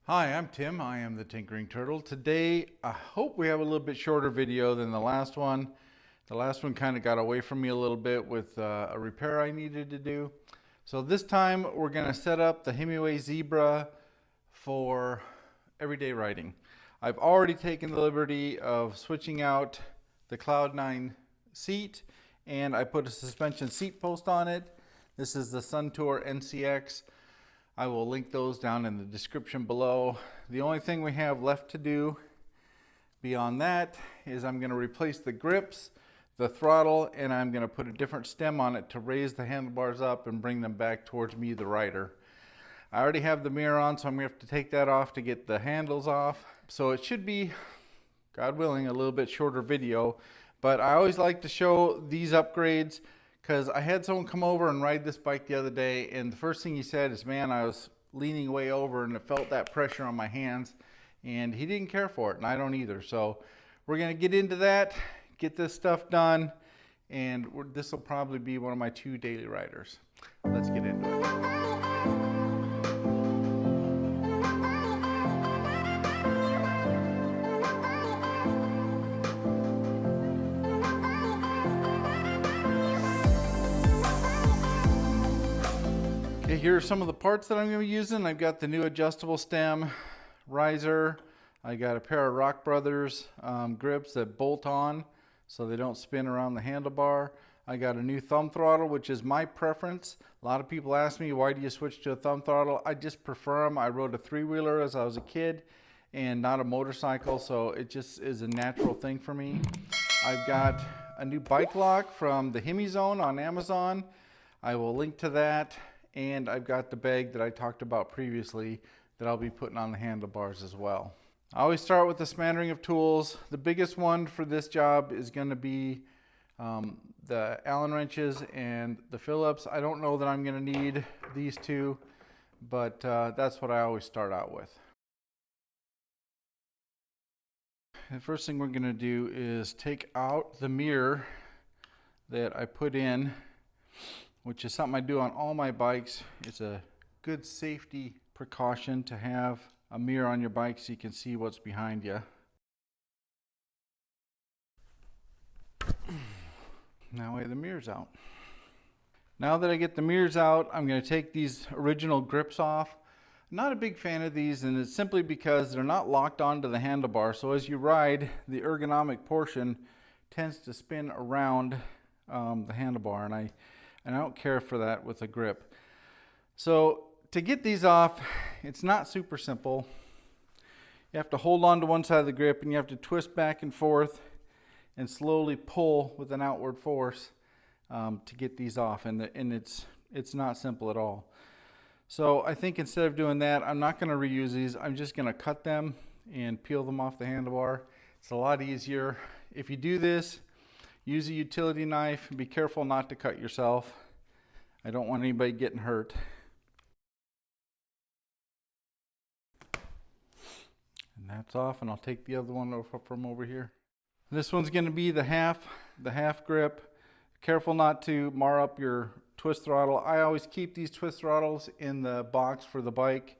Hi, I'm Tim. I am the Tinkering Turtle. Today, I hope we have a little bit shorter video than the last one. The last one kind of got away from me a little bit with a repair I needed to do. So this time, we're going to set up the Himiway Zebra for everyday riding. I've already taken the liberty of switching out the Cloud9 seat, and I put a suspension seat post on it. This is the Suntour NCX. I will link those down in the description below. The only thing we have left to do beyond that is I'm going to replace the grips, the throttle, and I'm going to put a different stem on it to raise the handlebars up and bring them back towards me, the rider. I already have the mirror on, so I'm going to have to take that off to get the handles off. So it should be, God willing, a little bit shorter video, but I always like to show these upgrades because I had someone come over and ride this bike the other day, and the first thing he said is, man, I was leaning way over and it felt that pressure on my hands, and he didn't care for it, and I don't either. So we're going to get into that, get this stuff done, and this will probably be one of my 2 daily riders. Let's get into it. Okay, here are some of the parts that I'm going to be using. I've got the new adjustable stem riser. I got a pair of Rockbros grips that bolt on so they don't spin around the handlebar. I got a new thumb throttle, which is my preference. A lot of people ask me, why do you switch to a thumb throttle? I just prefer them. I rode a 3-wheeler as I was a kid and not a motorcycle, so it just is a natural thing for me. I've got a new bike lock from the HimiZone on Amazon. I will link to that. And I've got the bag that I talked about previously that I'll be putting on the handlebars as well. I always start with a smattering of tools. The biggest one for this job is going to be the Allen wrenches and the Phillips. I don't know that I'm going to need these two, but that's what I always start out with. The first thing we're going to do is take out the mirror that I put in, which is something I do on all my bikes. It's a good safety precaution to have a mirror on your bike so you can see what's behind you. That way the mirror's out. Now that I get the mirrors out, I'm going to take these original grips off. I'm not a big fan of these, and it's simply because they're not locked onto the handlebar. So as you ride, the ergonomic portion tends to spin around the handlebar, and I don't care for that with a grip. So to get these off, it's not super simple. You have to hold on to one side of the grip and you have to twist back and forth and slowly pull with an outward force to get these off, and it's not simple at all. So I think instead of doing that, I'm not going to reuse these. I'm just going to cut them and peel them off the handlebar. It's a lot easier. If you do this, use a utility knife. Be careful not to cut yourself. I don't want anybody getting hurt. And that's off, and I'll take the other one over from over here. This one's going to be the half grip. Careful not to mar up your twist throttle. I always keep these twist throttles in the box for the bike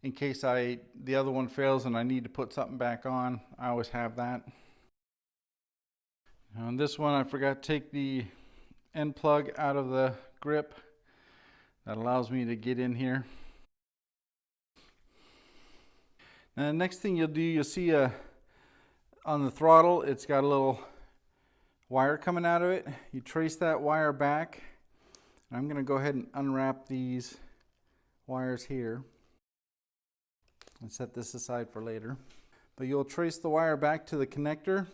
in case the other one fails and I need to put something back on. I always have that. On this one, I forgot to take the end plug out of the grip. That allows me to get in here. Now, the next thing you'll do, you'll see on the throttle, it's got a little wire coming out of it. You trace that wire back. And I'm going to go ahead and unwrap these wires here and set this aside for later. But you'll trace the wire back to the connector,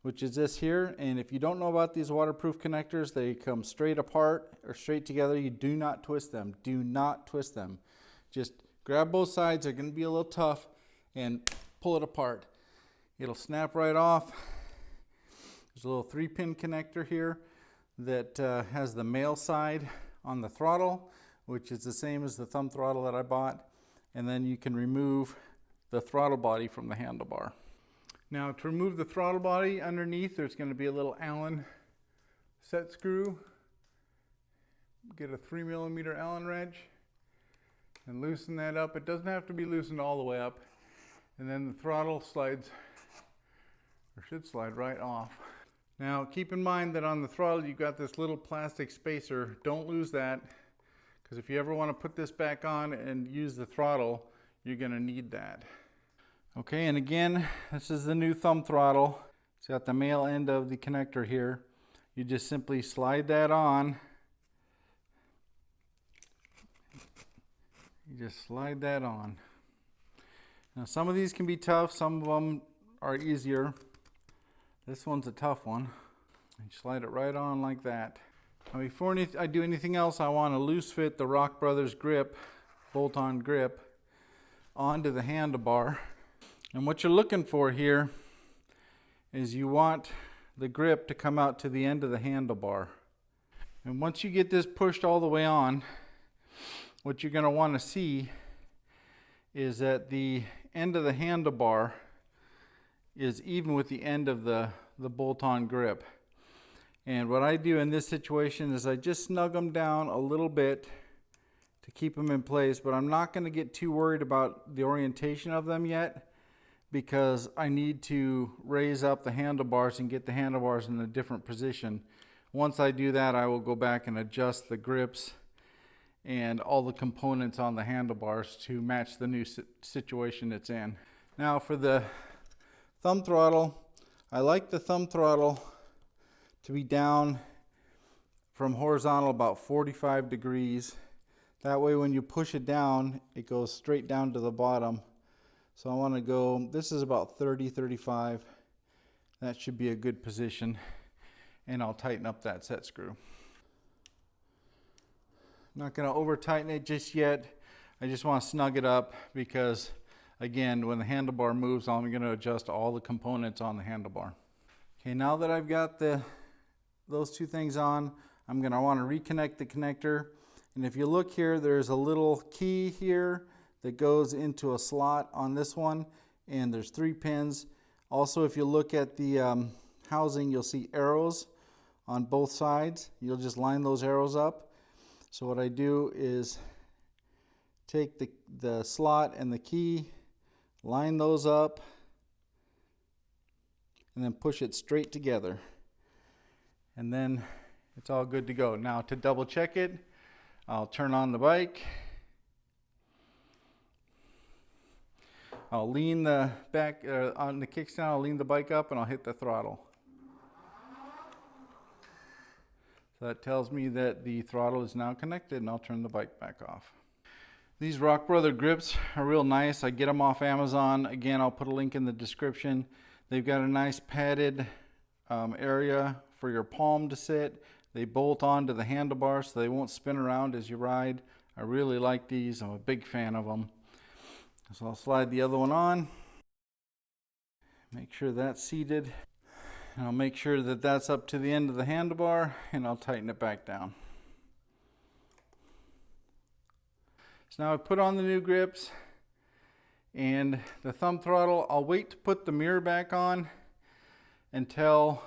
which is this here. And if you don't know about these waterproof connectors, they come straight apart or straight together. You do not twist them. Do not twist them. Just grab both sides. They're going to be a little tough, and pull it apart. It'll snap right off. There's a little 3-pin connector here that has the male side on the throttle, which is the same as the thumb throttle that I bought. And then you can remove the throttle body from the handlebar. Now, to remove the throttle body underneath, there's going to be a little Allen set screw. Get a 3mm Allen wrench and loosen that up. It doesn't have to be loosened all the way up. And then the throttle slides, or should slide right off. Now keep in mind that on the throttle you've got this little plastic spacer. Don't lose that, because if you ever want to put this back on and use the throttle, you're going to need that. Okay, and again, this is the new thumb throttle. It's got the male end of the connector here. You just simply slide that on. You just slide that on. Now some of these can be tough, some of them are easier. This one's a tough one. You slide it right on like that. Now before I do anything else, I want to loose fit the Rockbros grip, bolt-on grip, onto the handlebar. And what you're looking for here is you want the grip to come out to the end of the handlebar. And once you get this pushed all the way on, what you're going to want to see is that the end of the handlebar is even with the end of the bolt-on grip. And what I do in this situation is I just snug them down a little bit to keep them in place, but I'm not going to get too worried about the orientation of them yet, because I need to raise up the handlebars and get the handlebars in a different position. Once I do that, I will go back and adjust the grips and all the components on the handlebars to match the new situation it's in. Now for the thumb throttle, I like the thumb throttle to be down from horizontal about 45 degrees. That way when you push it down, it goes straight down to the bottom. So I want to go, this is about 30, 35. That should be a good position. And I'll tighten up that set screw. I'm not going to over tighten it just yet. I just want to snug it up because, again, when the handlebar moves, I'm going to adjust all the components on the handlebar. Okay, now that I've got those two things on, I'm going to want to reconnect the connector. And if you look here, there's a little key here that goes into a slot on this one, and there's 3 pins. Also, if you look at the housing, you'll see arrows on both sides. You'll just line those arrows up. So what I do is take the slot and the key, line those up, and then push it straight together. And then it's all good to go. Now to double check it, I'll turn on the bike. I'll lean the back on the kickstand, I'll lean the bike up and I'll hit the throttle. So that tells me that the throttle is now connected, and I'll turn the bike back off. These Rockbros grips are real nice. I get them off Amazon. Again, I'll put a link in the description. They've got a nice padded area for your palm to sit. They bolt onto the handlebar so they won't spin around as you ride. I really like these. I'm a big fan of them. So I'll slide the other one on, make sure that's seated, and I'll make sure that that's up to the end of the handlebar, and I'll tighten it back down. So now I've put on the new grips and the thumb throttle. I'll wait to put the mirror back on until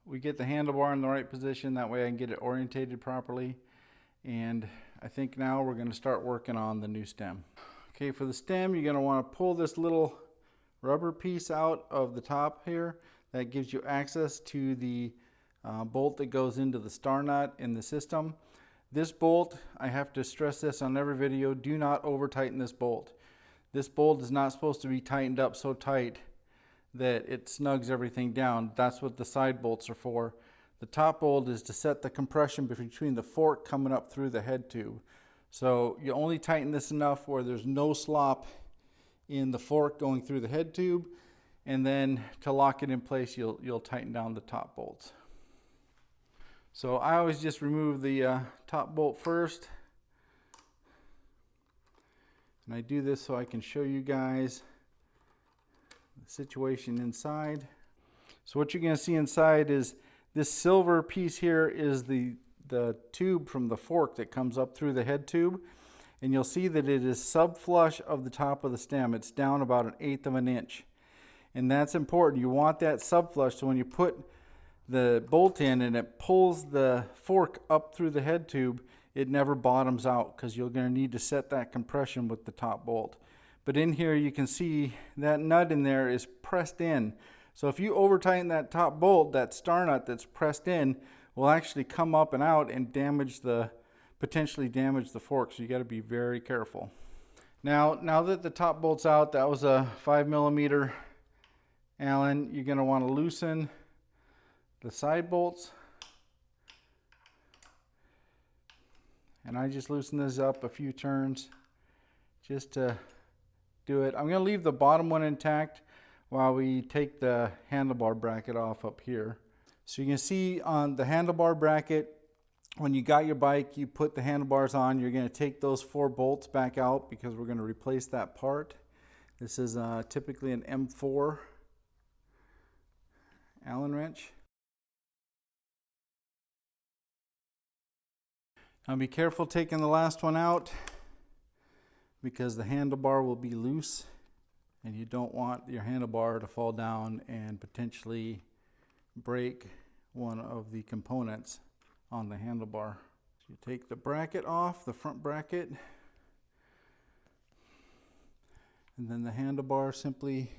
we get the handlebar in the right position. That way I can get it orientated properly. And I think now we're going to start working on the new stem. Okay, for the stem, you're going to want to pull this little rubber piece out of the top here. That gives you access to the bolt that goes into the star nut in the system. This bolt, I have to stress this on every video, do not over tighten this bolt. This bolt is not supposed to be tightened up so tight that it snugs everything down. That's what the side bolts are for. The top bolt is to set the compression between the fork coming up through the head tube. So you only tighten this enough where there's no slop in the fork going through the head tube, and then to lock it in place, you'll tighten down the top bolts. So I always just remove the top bolt first, and I do this so I can show you guys the situation inside. So what you're going to see inside is this silver piece here is the tube from the fork that comes up through the head tube, and you'll see that it is sub-flush of the top of the stem. It's down about 1/8 of an inch, and that's important. You want that sub-flush so when you put the bolt in and it pulls the fork up through the head tube, it never bottoms out, because you're going to need to set that compression with the top bolt. But in here you can see that nut in there is pressed in. So if you over tighten that top bolt, that star nut that's pressed in will actually come up and out and potentially damage the fork. So you got to be very careful. Now that the top bolt's out, that was a 5mm Allen. You're going to want to loosen the side bolts. And I just loosen this up a few turns just to do it. I'm going to leave the bottom one intact while we take the handlebar bracket off up here. So you can see on the handlebar bracket, when you got your bike, you put the handlebars on. You're going to take those 4 bolts back out because we're going to replace that part. This is typically an M4 Allen wrench. Now be careful taking the last one out, because the handlebar will be loose and you don't want your handlebar to fall down and potentially break one of the components on the handlebar. So you take the bracket off, the front bracket, and then the handlebar simply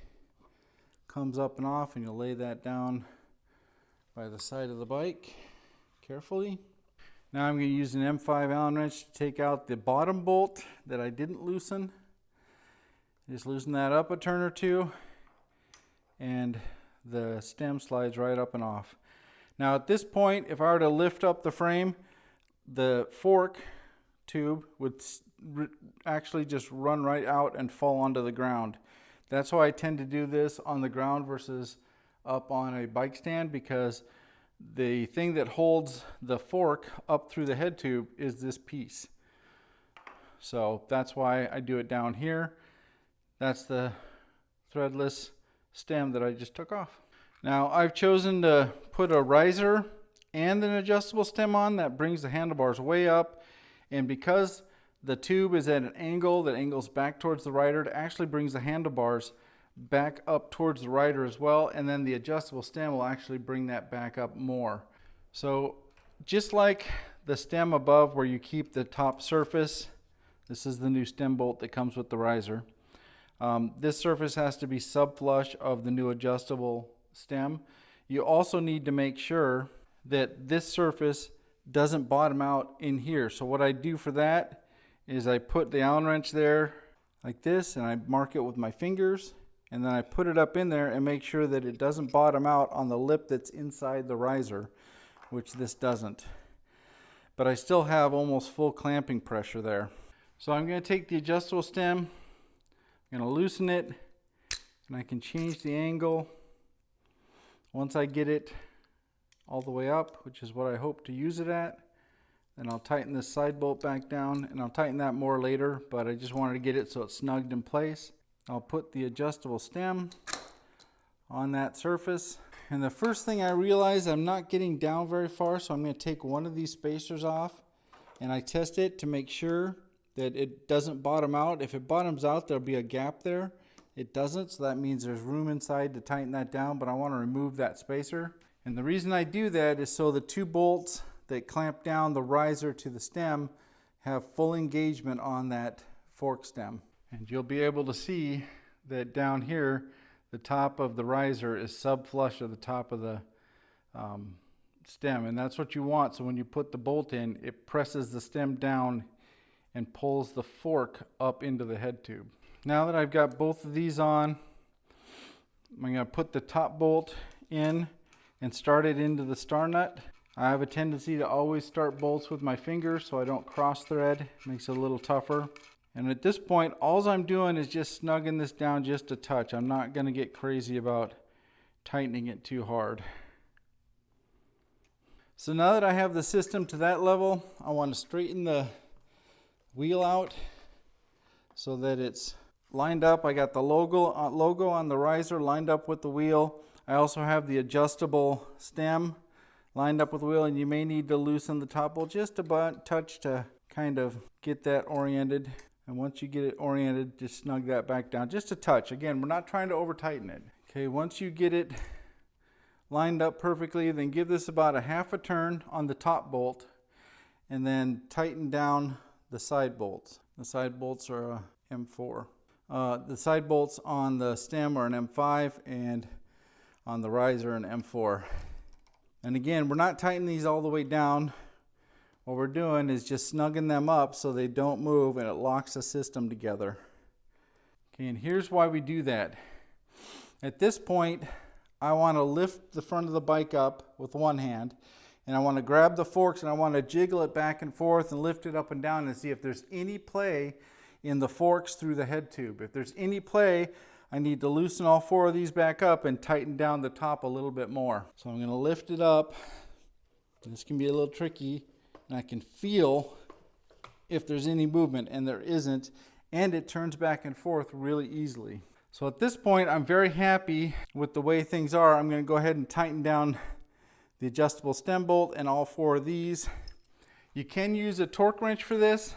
comes up and off, and you'll lay that down by the side of the bike carefully. Now I'm going to use an M5 Allen wrench to take out the bottom bolt that I didn't loosen. Just loosen that up a turn or two, and the stem slides right up and off. Now at this point, if I were to lift up the frame, the fork tube would actually just run right out and fall onto the ground. That's why I tend to do this on the ground versus up on a bike stand, because the thing that holds the fork up through the head tube is this piece. So that's why I do it down here. That's the threadless stem that I just took off. Now I've chosen to put a riser and an adjustable stem on that brings the handlebars way up, and because the tube is at an angle that angles back towards the rider, it actually brings the handlebars back up towards the rider as well, and then the adjustable stem will actually bring that back up more. So just like the stem above where you keep the top surface, this is the new stem bolt that comes with the riser. This surface has to be sub-flush of the new adjustable stem. You also need to make sure that this surface doesn't bottom out in here. So what I do for that is I put the Allen wrench there like this, and I mark it with my fingers, and then I put it up in there and make sure that it doesn't bottom out on the lip that's inside the riser, which this doesn't. But I still have almost full clamping pressure there. So I'm going to take the adjustable stem, I'm going to loosen it, and I can change the angle. Once I get it all the way up, which is what I hope to use it at, then I'll tighten this side bolt back down, and I'll tighten that more later, but I just wanted to get it so it's snugged in place. I'll put the adjustable stem on that surface, and the first thing I realize, I'm not getting down very far, so I'm going to take one of these spacers off, and I test it to make sure that it doesn't bottom out. If it bottoms out, there'll be a gap there. It doesn't, so that means there's room inside to tighten that down, but I want to remove that spacer. And the reason I do that is so the 2 bolts that clamp down the riser to the stem have full engagement on that fork stem. And you'll be able to see that down here, the top of the riser is sub-flush of the top of the stem, and that's what you want. So when you put the bolt in, it presses the stem down and pulls the fork up into the head tube. Now that I've got both of these on, I'm going to put the top bolt in and start it into the star nut. I have a tendency to always start bolts with my fingers so I don't cross thread. It makes it a little tougher. And at this point, all I'm doing is just snugging this down just a touch. I'm not going to get crazy about tightening it too hard. So now that I have the system to that level, I want to straighten the wheel out so that it's lined up. I got the logo on the riser lined up with the wheel. I also have the adjustable stem lined up with the wheel, and you may need to loosen the top bolt just a touch to kind of get that oriented. And once you get it oriented, just snug that back down just a touch. Again, we're not trying to over tighten it. Okay, once you get it lined up perfectly, then give this about a half a turn on the top bolt, and then tighten down the side bolts. The side bolts are a M4. The side bolts on the stem are an M5, and on the riser an M4. And again, we're not tightening these all the way down. What we're doing is just snugging them up so they don't move, and it locks the system together. Okay, and here's why we do that. At this point, I want to lift the front of the bike up with one hand, and I want to grab the forks and I want to jiggle it back and forth and lift it up and down and see if there's any play in the forks through the head tube. If there's any play, I need to loosen all four of these back up and tighten down the top a little bit more. So I'm going to lift it up. This can be a little tricky, and I can feel if there's any movement, and there isn't, and it turns back and forth really easily. So at this point, I'm very happy with the way things are. I'm going to go ahead and tighten down the adjustable stem bolt and all four of these. You can use a torque wrench for this,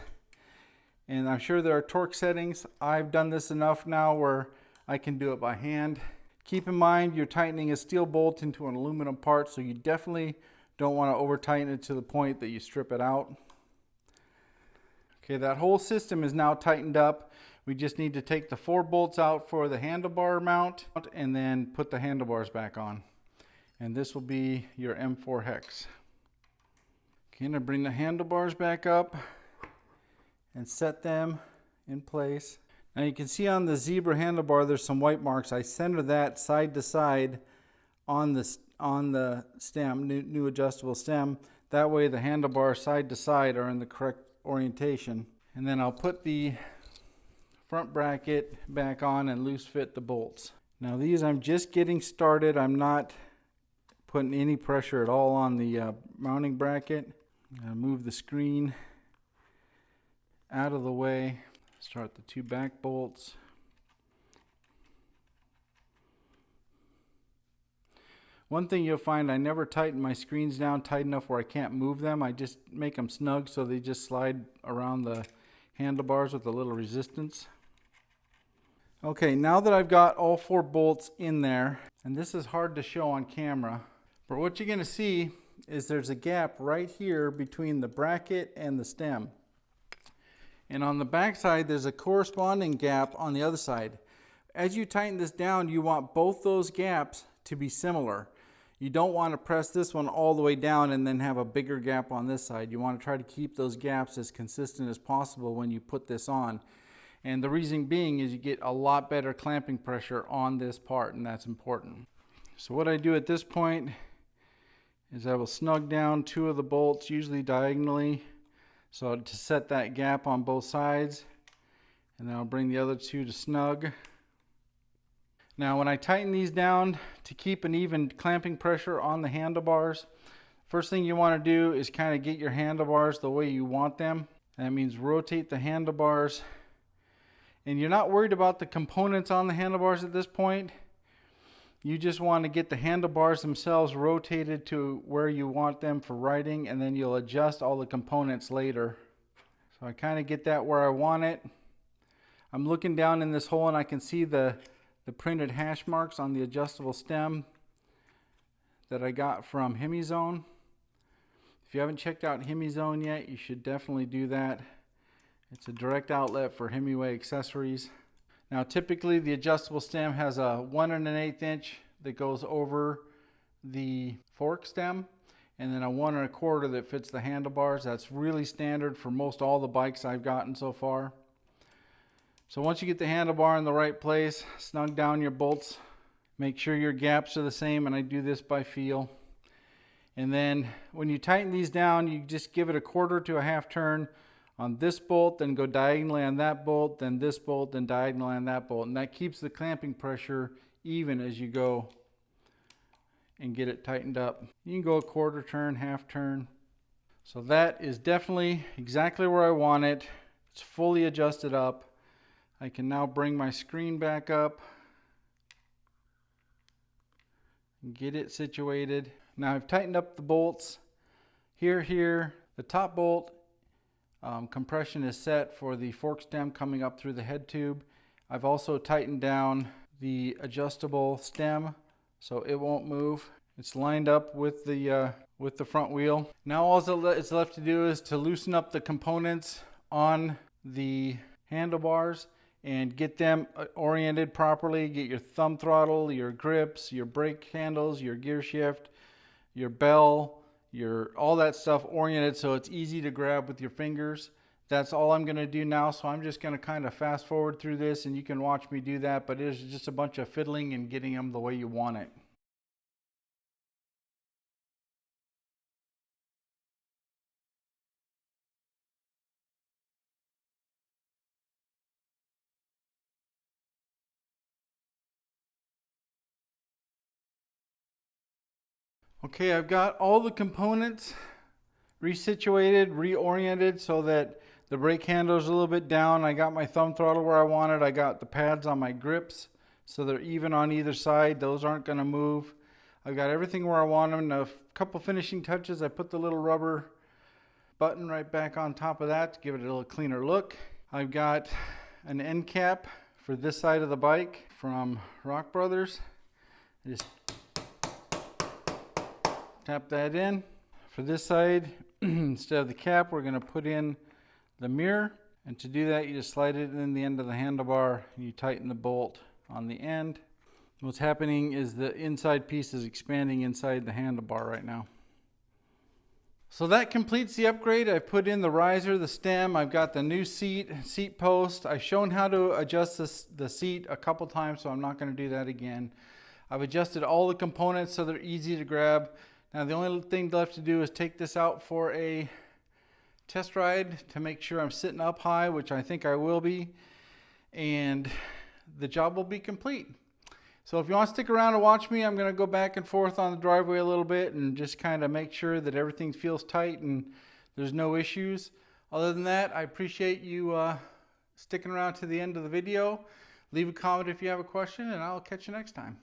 and I'm sure there are torque settings. I've done this enough now where I can do it by hand. Keep in mind you're tightening a steel bolt into an aluminum part, so you definitely don't want to over tighten it to the point that you strip it out. Okay, that whole system is now tightened up. We just need to take the 4 bolts out for the handlebar mount and then put the handlebars back on. And this will be your M4 hex. Okay, I'm going to bring the handlebars back up and set them in place. Now you can see on the Zebra handlebar there's some white marks. I center that side to side on the stem, new adjustable stem. That way the handlebars side to side are in the correct orientation. And then I'll put the front bracket back on and loose fit the bolts. Now these I'm just getting started. I'm not putting any pressure at all on the mounting bracket. I'll move the screen out of the way. Start the 2 back bolts. One thing you'll find, I never tighten my screens down tight enough where I can't move them. I just make them snug so they just slide around the handlebars with a little resistance. Okay, now that I've got all 4 bolts in there, and this is hard to show on camera, but what you're going to see is there's a gap right here between the bracket and the stem. And on the back side, there's a corresponding gap on the other side. As you tighten this down, you want both those gaps to be similar. You don't want to press this one all the way down and then have a bigger gap on this side. You want to try to keep those gaps as consistent as possible when you put this on. And the reason being is you get a lot better clamping pressure on this part, and that's important. So what I do at this point is I will snug down 2 of the bolts, usually diagonally, so to set that gap on both sides, and then I'll bring the other 2 to snug. Now when I tighten these down to keep an even clamping pressure on the handlebars, first thing you want to do is kind of get your handlebars the way you want them. That means rotate the handlebars, and you're not worried about the components on the handlebars at this point. You just want to get the handlebars themselves rotated to where you want them for riding, and then you'll adjust all the components later. So I kind of get that where I want it. I'm looking down in this hole and I can see the printed hash marks on the adjustable stem that I got from HimiZone. If you haven't checked out HimiZone yet, you should definitely do that. It's a direct outlet for Himiway accessories. Now typically the adjustable stem has a 1 1/8 inch that goes over the fork stem, and then a 1 1/4 that fits the handlebars. That's really standard for most all the bikes I've gotten so far. So once you get the handlebar in the right place, snug down your bolts, make sure your gaps are the same, and I do this by feel. And then when you tighten these down, you just give it a 1/4 to a 1/2 turn on this bolt, then go diagonally on that bolt, then this bolt, then diagonally on that bolt. And that keeps the clamping pressure even as you go and get it tightened up. You can go a 1/4 turn, 1/2 turn. So that is definitely exactly where I want it. It's fully adjusted up. I can now bring my screen back up and get it situated. Now I've tightened up the bolts here. The top bolt compression is set for the fork stem coming up through the head tube. I've also tightened down the adjustable stem so it won't move. It's lined up with the with the front wheel. Now all it's left to do is to loosen up the components on the handlebars and get them oriented properly. Get your thumb throttle, your grips, your brake handles, your gear shift, your bell, all that stuff oriented so it's easy to grab with your fingers. That's all I'm going to do now, so I'm just going to kind of fast forward through this and you can watch me do that, but it's just a bunch of fiddling and getting them the way you want it. Okay, I've got all the components resituated, reoriented so that the brake handle is a little bit down. I got my thumb throttle where I want it. I got the pads on my grips so they're even on either side. Those aren't going to move. I've got everything where I want them. A couple finishing touches. I put the little rubber button right back on top of that to give it a little cleaner look. I've got an end cap for this side of the bike from Rockbros. I just tap that in. For this side, instead of the cap, we're going to put in the mirror. And to do that, you just slide it in the end of the handlebar and you tighten the bolt on the end. What's happening is the inside piece is expanding inside the handlebar right now. So that completes the upgrade. I've put in the riser, the stem. I've got the new seat post. I've shown how to adjust the seat a couple times, so I'm not going to do that again. I've adjusted all the components so they're easy to grab. Now the only thing left to do is take this out for a test ride to make sure I'm sitting up high, which I think I will be, and the job will be complete. So if you want to stick around and watch me, I'm going to go back and forth on the driveway a little bit and just kind of make sure that everything feels tight and there's no issues. Other than that, I appreciate you sticking around to the end of the video. Leave a comment if you have a question, and I'll catch you next time.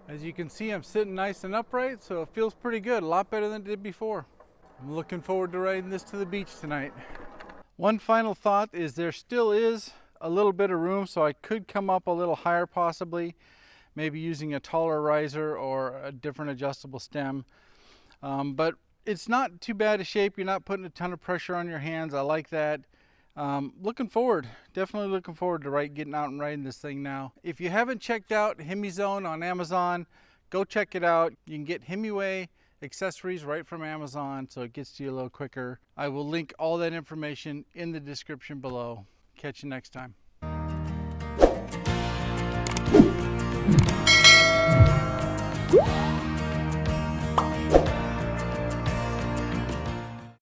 As you can see, I'm sitting nice and upright, so it feels pretty good, a lot better than it did before. I'm looking forward to riding this to the beach tonight. One final thought is there still is a little bit of room, so I could come up a little higher possibly, maybe using a taller riser or a different adjustable stem. But it's not too bad a shape. You're not putting a ton of pressure on your hands. I like that. Definitely looking forward to getting out and riding this thing now. If you haven't checked out HimiZone on Amazon, go check it out. You can get Himiway accessories right from Amazon, so it gets to you a little quicker. I will link all that information in the description below. Catch you next time.